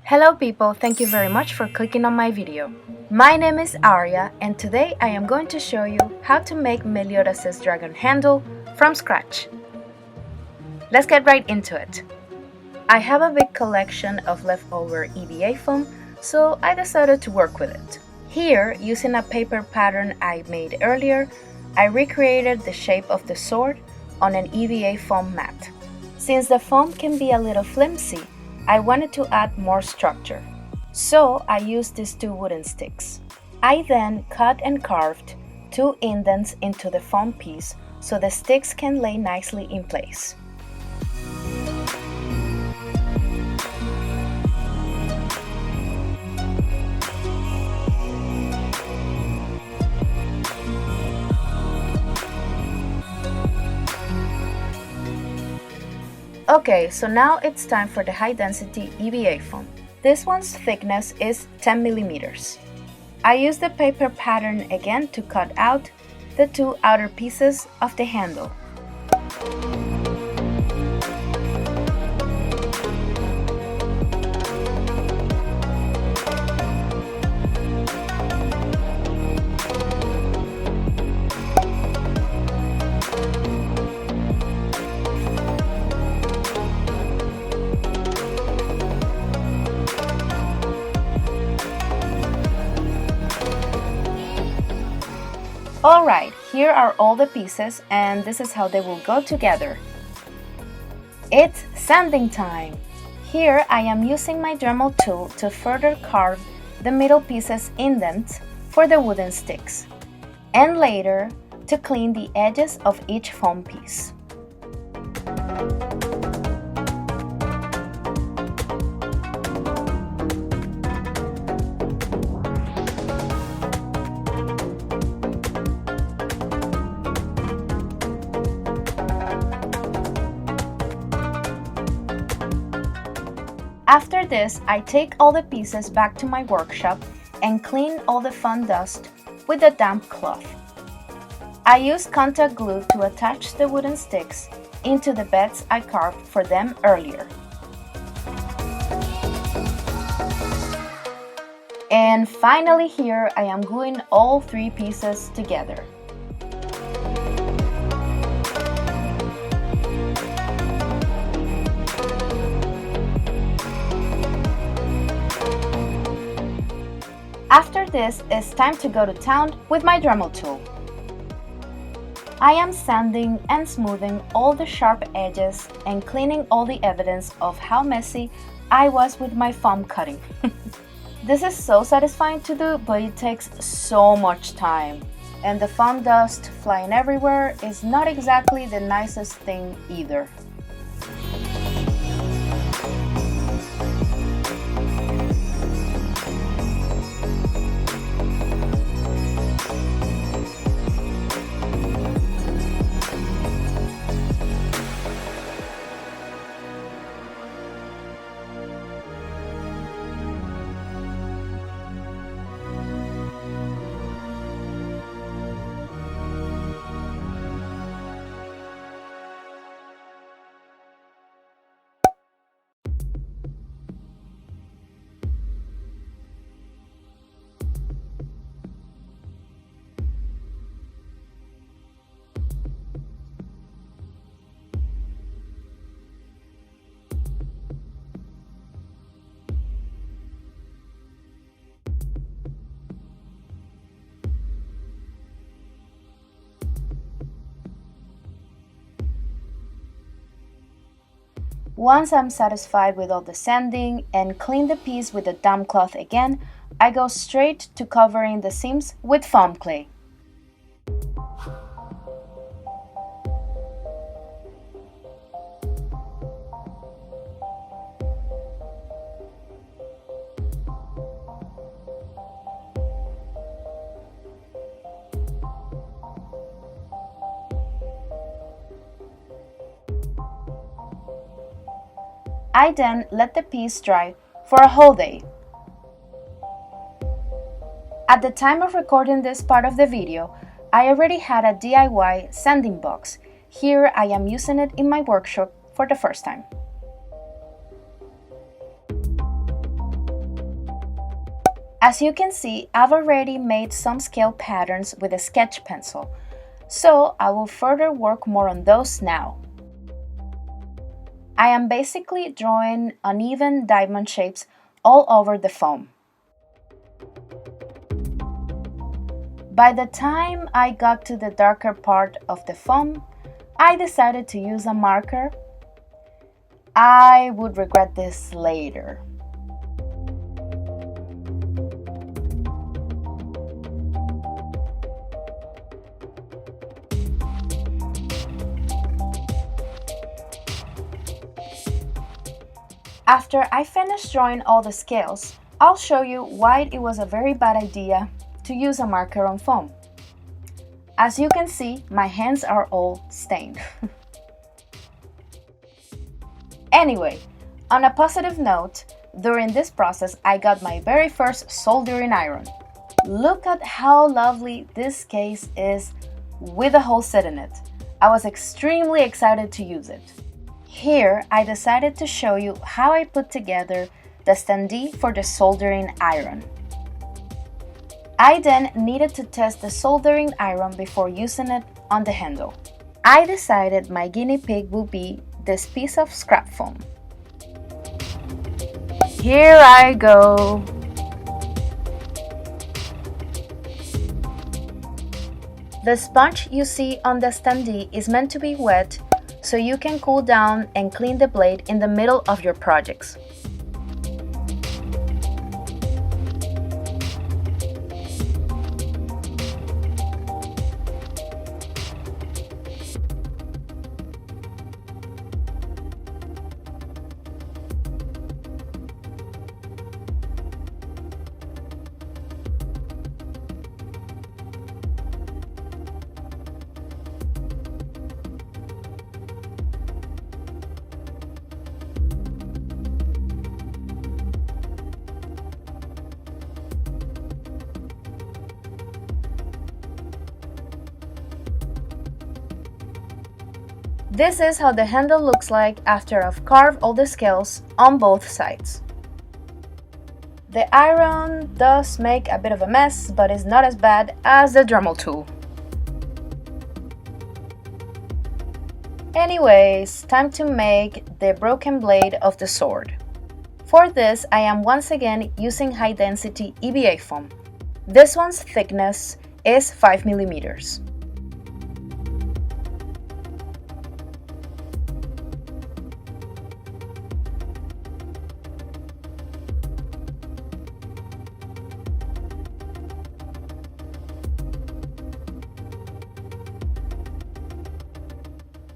Hello people, thank you very much for clicking on my video. My name is Arya and today I am going to show you how to make Meliodas' dragon handle from scratch. Let's get right into it. I have a big collection of leftover EVA foam, so I decided to work with it. Here, using a paper pattern I made earlier, I recreated the shape of the sword on an EVA foam mat. Since the foam can be a little flimsy, I wanted to add more structure, so I used these two wooden sticks. I then cut and carved two indents into the foam piece so the sticks can lay nicely in place. Okay, so now it's time for the high density EVA foam. This one's thickness is 10 millimeters. I used the paper pattern again to cut out the two outer pieces of the handle. Alright, here are all the pieces and this is how they will go together. It's sanding time! Here I am using my Dremel tool to further carve the middle pieces indents for the wooden sticks, and later to clean the edges of each foam piece. After this, I take all the pieces back to my workshop and clean all the foam dust with a damp cloth. I use contact glue to attach the wooden sticks into the beds I carved for them earlier. And finally here I am gluing all three pieces together. After this, it's time to go to town with my Dremel tool. I am sanding and smoothing all the sharp edges and cleaning all the evidence of how messy I was with my foam cutting. This is so satisfying to do, but it takes so much time. And the foam dust flying everywhere is not exactly the nicest thing either. Once I'm satisfied with all the sanding and clean the piece with a damp cloth again, I go straight to covering the seams with foam clay. I then let the piece dry for a whole day. At the time of recording this part of the video, I already had a DIY sanding box. Here I am using it in my workshop for the first time. As you can see, I've already made some scale patterns with a sketch pencil, so I will further work more on those now. I am basically drawing uneven diamond shapes all over the foam. By the time I got to the darker part of the foam, I decided to use a marker. I would regret this later. After I finish drawing all the scales, I'll show you why it was a very bad idea to use a marker on foam. As you can see, my hands are all stained. Anyway, on a positive note, during this process I got my very first soldering iron. Look at how lovely this case is with a hole set in it. I was extremely excited to use it. Here, I decided to show you how I put together the standee for the soldering iron. I then needed to test the soldering iron before using it on the handle. I decided my guinea pig would be this piece of scrap foam. Here I go. The sponge you see on the standee is meant to be wet so you can cool down and clean the blade in the middle of your projects. This is how the handle looks like after I've carved all the scales on both sides. The iron does make a bit of a mess, but it's not as bad as the Dremel tool. Anyways, time to make the broken blade of the sword. For this, I am once again using high density EVA foam. This one's thickness is 5 mm.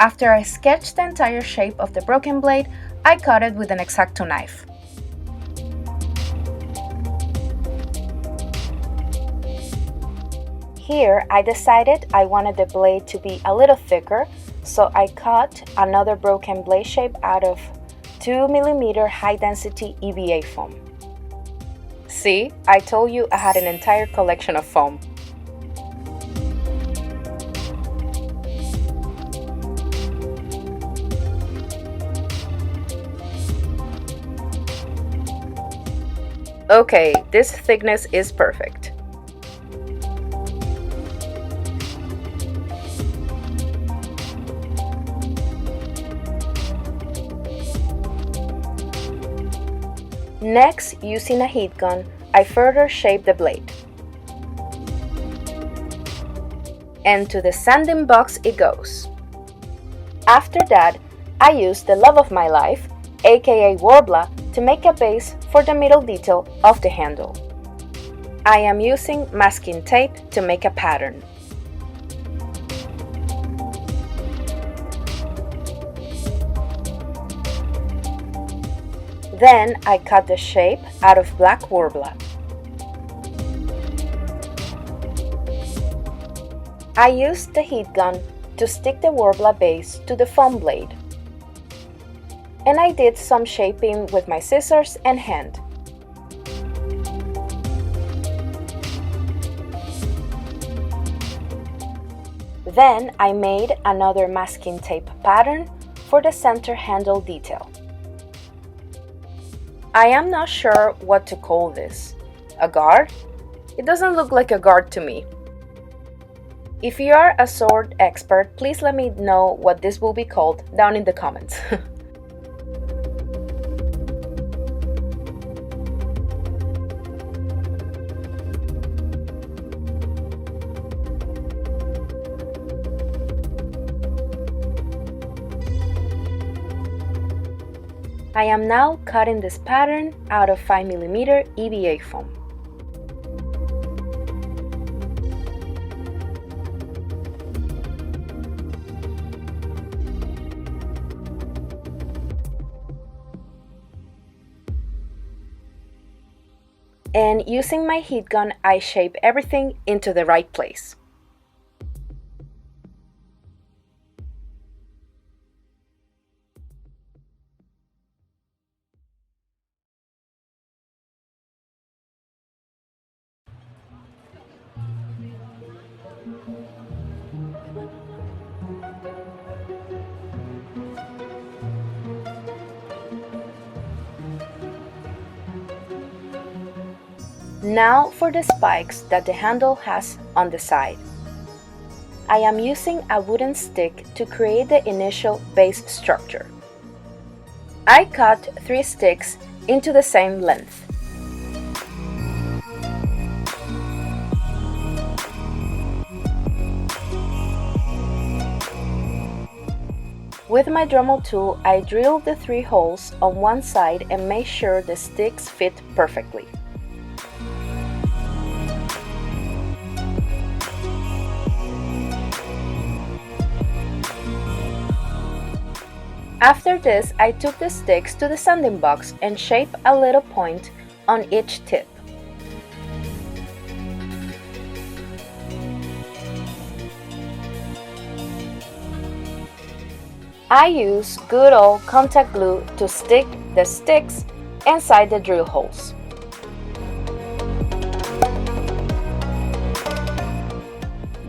After I sketched the entire shape of the broken blade, I cut it with an Exacto knife. Here, I decided I wanted the blade to be a little thicker, so I cut another broken blade shape out of 2 mm high density EVA foam. See, I told you I had an entire collection of foam. Okay, this thickness is perfect. Next, using a heat gun, I further shape the blade. And to the sanding box it goes. After that, I used the love of my life, aka Warbler, to make a base for the middle detail of the handle. I am using masking tape to make a pattern. Then I cut the shape out of black Warbler. I used the heat gun to stick the Warbler base to the foam blade. And I did some shaping with my scissors and hand. Then I made another masking tape pattern for the center handle detail. I am not sure what to call this. A guard? It doesn't look like a guard to me. If you are a sword expert, please let me know what this will be called down in the comments. I am now cutting this pattern out of 5mm EVA foam. And using my heat gun, I shape everything into the right place. Now for the spikes that the handle has on the side. I am using a wooden stick to create the initial base structure. I cut 3 sticks into the same length. With my Dremel tool, I drilled the 3 holes on one side and made sure the sticks fit perfectly. After this, I took the sticks to the sanding box and shaped a little point on each tip. I use good old contact glue to stick the sticks inside the drill holes.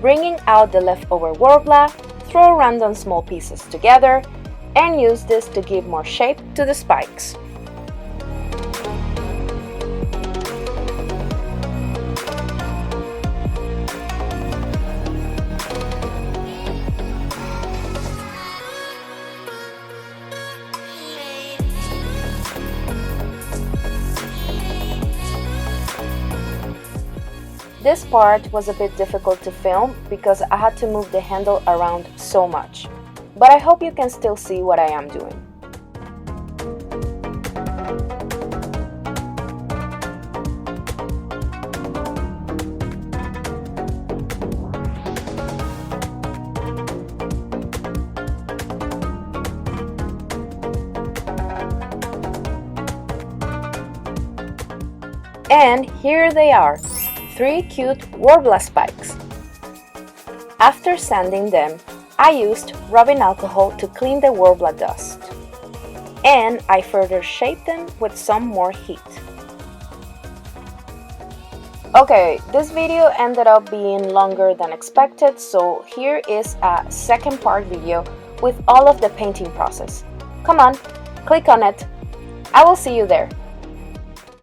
Bringing out the leftover warbler, throw random small pieces together and use this to give more shape to the spikes. This part was a bit difficult to film because I had to move the handle around so much, but I hope you can still see what I am doing. And here they are, 3 cute warbler spikes. After sanding them, I used rubbing alcohol to clean the warbler dust, and I further shaped them with some more heat. Okay, this video ended up being longer than expected, so here is a second part video with all of the painting process. Come on, click on it. I will see you there.